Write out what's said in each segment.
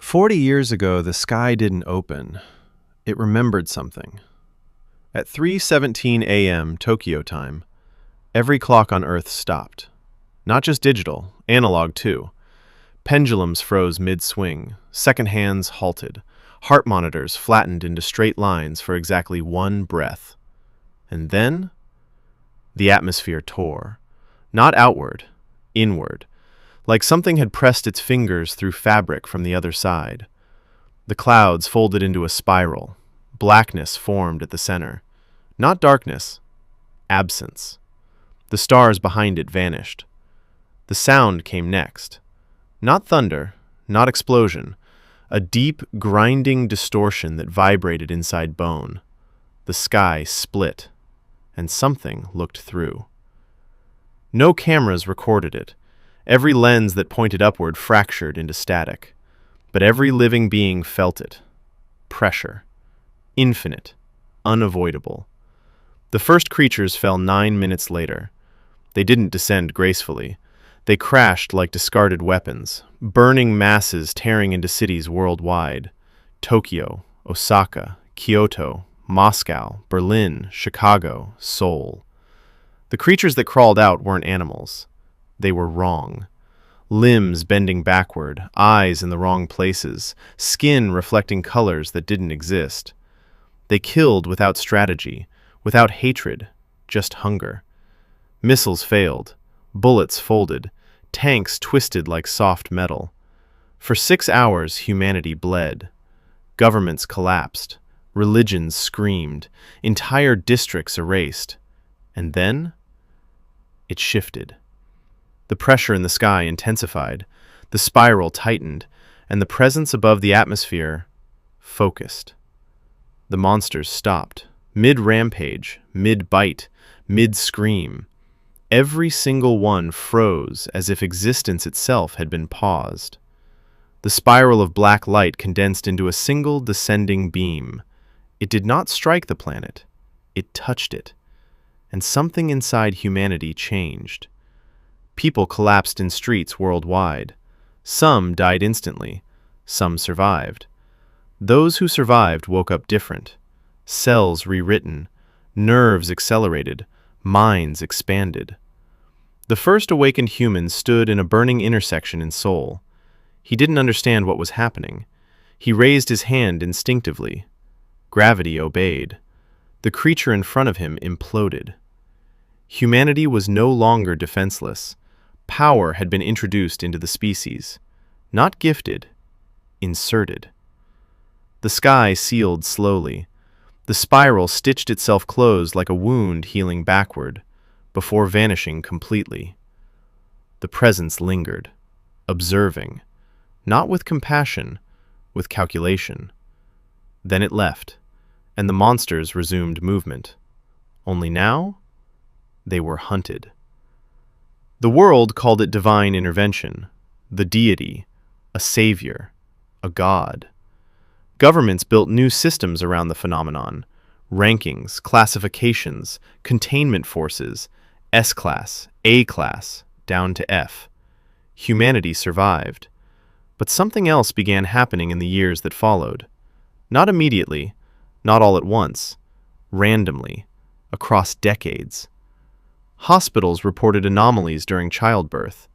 40 years ago, the sky didn't open. It remembered something. At 3:17 a.m. Tokyo time, every clock on Earth stopped. Not just digital, analog too. Pendulums froze mid-swing, second hands halted, heart monitors flattened into straight lines for exactly one breath. And then, the atmosphere tore. Not outward, inward, like something had pressed its fingers through fabric from the other side. The clouds folded into a spiral. Blackness formed at the center. Not darkness, absence. The stars behind it vanished. The sound came next. Not thunder, not explosion. A deep, grinding distortion that vibrated inside bone. The sky split, and something looked through. No cameras recorded it. Every lens that pointed upward fractured into static. But every living being felt it. Pressure. Infinite. Unavoidable. The first creatures fell 9 minutes later. They didn't descend gracefully. They crashed like discarded weapons, burning masses tearing into cities worldwide. Tokyo, Osaka, Kyoto, Moscow, Berlin, Chicago, Seoul. The creatures that crawled out weren't animals. They were wrong. Limbs bending backward, eyes in the wrong places, skin reflecting colors that didn't exist. They killed without strategy, without hatred, just hunger. Missiles failed, bullets folded, tanks twisted like soft metal. For 6 hours, humanity bled. Governments collapsed, religions screamed, entire districts erased. And then, it shifted. The pressure in the sky intensified, the spiral tightened, and the presence above the atmosphere focused. The monsters stopped, mid-rampage, mid-bite, mid-scream. Every single one froze as if existence itself had been paused. The spiral of black light condensed into a single descending beam. It did not strike the planet. It touched it. And something inside humanity changed. People collapsed in streets worldwide. Some died instantly. Some survived. Those who survived woke up different. Cells rewritten. Nerves accelerated. Minds expanded. The first awakened human stood in a burning intersection in Seoul. He didn't understand what was happening. He raised his hand instinctively. Gravity obeyed. The creature in front of him imploded. Humanity was no longer defenseless. Power had been introduced into the species. Not gifted, inserted. The sky sealed slowly. The spiral stitched itself closed like a wound healing backward, before vanishing completely. The presence lingered, observing, not with compassion, with calculation. Then it left, and the monsters resumed movement. Only now, they were hunted. The world called it divine intervention, the deity, a savior, a god. Governments built new systems around the phenomenon, rankings, classifications, containment forces, S-class, A-class, down to F. Humanity survived. But something else began happening in the years that followed. Not immediately, not all at once, randomly, across decades. Hospitals reported anomalies during childbirth,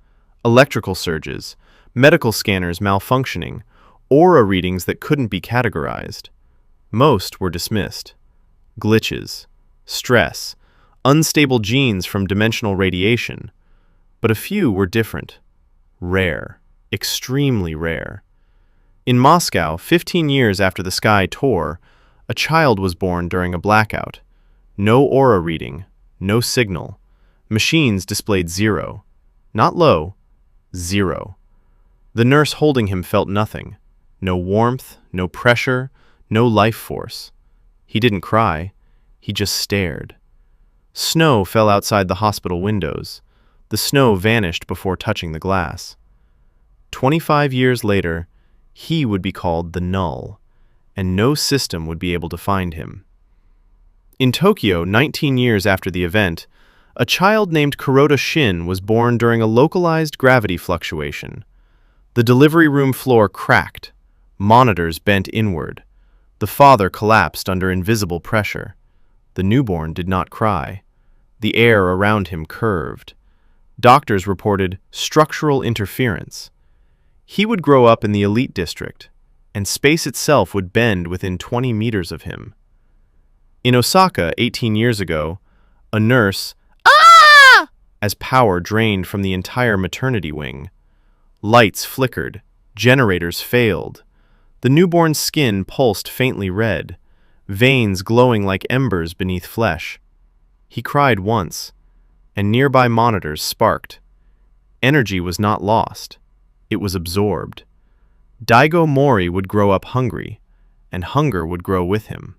electrical surges, medical scanners malfunctioning, aura readings that couldn't be categorized. Most were dismissed. Glitches, stress, unstable genes from dimensional radiation. But a few were different. Rare, extremely rare. In Moscow, 15 years after the sky tore, a child was born during a blackout. No aura reading, no signal. Machines displayed 0. Not low, 0. The nurse holding him felt nothing. No warmth, no pressure, no life force. He didn't cry. He just stared. Snow fell outside the hospital windows. The snow vanished before touching the glass. 25 years later, he would be called the Null, and no system would be able to find him. In Tokyo, 19 years after the event, a child named Kuroda Shin was born during a localized gravity fluctuation. The delivery room floor cracked. Monitors bent inward. The father collapsed under invisible pressure. The newborn did not cry. The air around him curved. Doctors reported structural interference. He would grow up in the elite district, and space itself would bend within 20 meters of him. In Osaka 18 years ago, a nurse, as power drained from the entire maternity wing. Lights flickered. Generators failed. The newborn's skin pulsed faintly red, veins glowing like embers beneath flesh. He cried once, and nearby monitors sparked. Energy was not lost. It was absorbed. Daigo Mori would grow up hungry, and hunger would grow with him.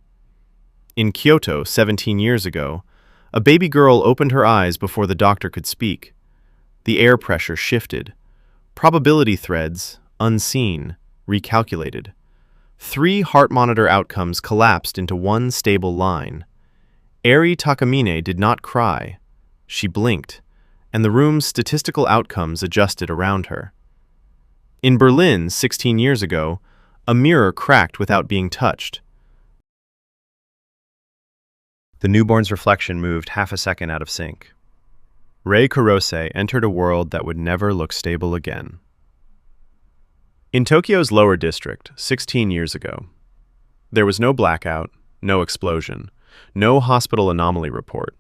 In Kyoto 17 years ago, a baby girl opened her eyes before the doctor could speak. The air pressure shifted. Probability threads, unseen, recalculated. 3 heart monitor outcomes collapsed into one stable line. Eri Takamine did not cry. She blinked, and the room's statistical outcomes adjusted around her. In Berlin 16 years ago, a mirror cracked without being touched. The newborn's reflection moved half a second out of sync. Rei Kurose entered a world that would never look stable again. In Tokyo's lower district, 16 years ago, there was no blackout, no explosion, no hospital anomaly report,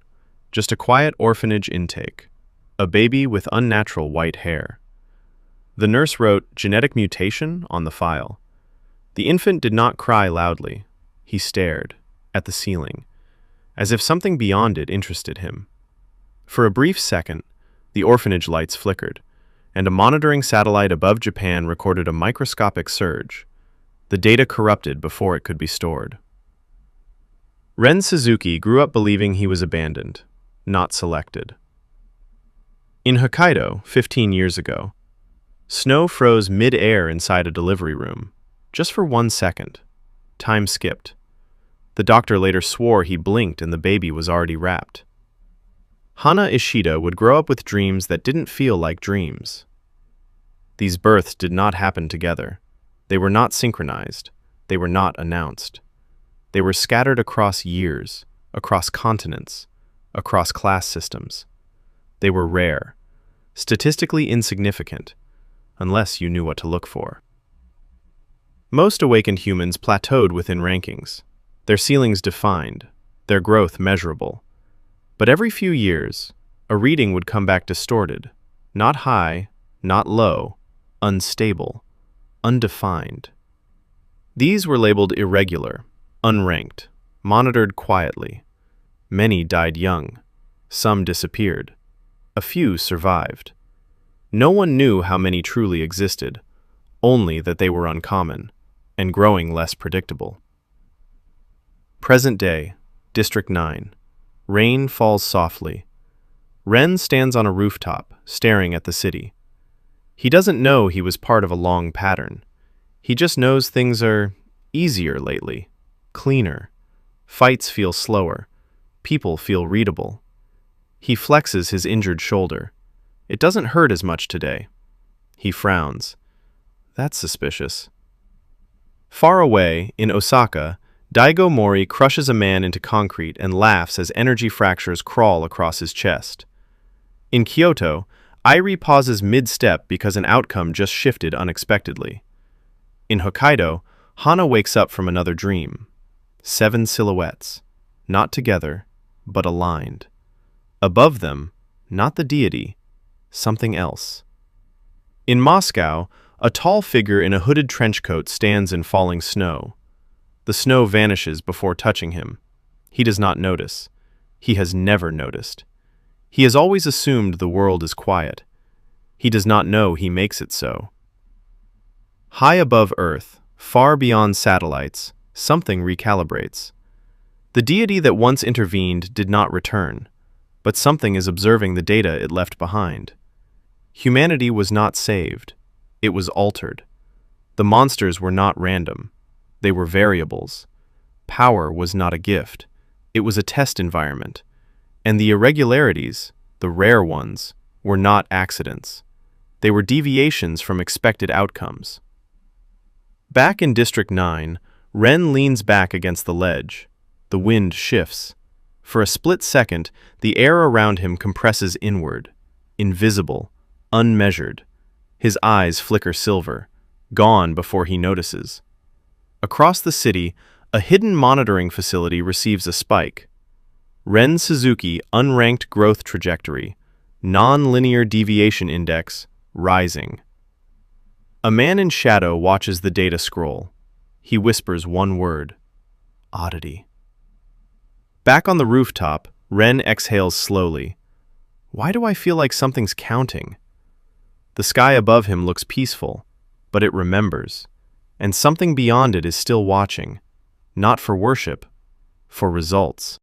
just a quiet orphanage intake, a baby with unnatural white hair. The nurse wrote genetic mutation on the file. The infant did not cry loudly. He stared at the ceiling, as if something beyond it interested him. For a brief second, the orphanage lights flickered, and a monitoring satellite above Japan recorded a microscopic surge. The data corrupted before it could be stored. Ren Suzuki grew up believing he was abandoned, not selected. In Hokkaido, 15 years ago, snow froze mid-air inside a delivery room, just for 1 second. Time skipped. The doctor later swore he blinked and the baby was already wrapped. Hana Ishida would grow up with dreams that didn't feel like dreams. These births did not happen together. They were not synchronized. They were not announced. They were scattered across years, across continents, across class systems. They were rare, statistically insignificant, unless you knew what to look for. Most awakened humans plateaued within rankings, their ceilings defined, their growth measurable. But every few years, a reading would come back distorted, not high, not low, unstable, undefined. These were labeled irregular, unranked, monitored quietly. Many died young. Some disappeared. A few survived. No one knew how many truly existed, only that they were uncommon and growing less predictable. Present day, District 9. Rain falls softly. Ren stands on a rooftop, staring at the city. He doesn't know he was part of a long pattern. He just knows things are easier lately, cleaner. Fights feel slower. People feel readable. He flexes his injured shoulder. It doesn't hurt as much today. He frowns. That's suspicious. Far away, in Osaka, Daigo Mori crushes a man into concrete and laughs as energy fractures crawl across his chest. In Kyoto, Irie pauses mid-step because an outcome just shifted unexpectedly. In Hokkaido, Hana wakes up from another dream. 7 silhouettes, not together, but aligned. Above them, not the deity, something else. In Moscow, a tall figure in a hooded trench coat stands in falling snow. The snow vanishes before touching him. He does not notice. He has never noticed. He has always assumed the world is quiet. He does not know he makes it so. High above Earth, far beyond satellites, something recalibrates. The deity that once intervened did not return, but something is observing the data it left behind. Humanity was not saved. It was altered. The monsters were not random. They were variables. Power was not a gift. It was a test environment. And the irregularities, the rare ones, were not accidents. They were deviations from expected outcomes. Back in District 9, Ren leans back against the ledge. The wind shifts. For a split second, the air around him compresses inward. Invisible, unmeasured. His eyes flicker silver, gone before he notices. Across the city, a hidden monitoring facility receives a spike. Ren Suzuki unranked growth trajectory, non-linear deviation index, rising. A man in shadow watches the data scroll. He whispers one word: oddity. Back on the rooftop, Ren exhales slowly. Why do I feel like something's counting? The sky above him looks peaceful, but it remembers, and something beyond it is still watching, not for worship, for results.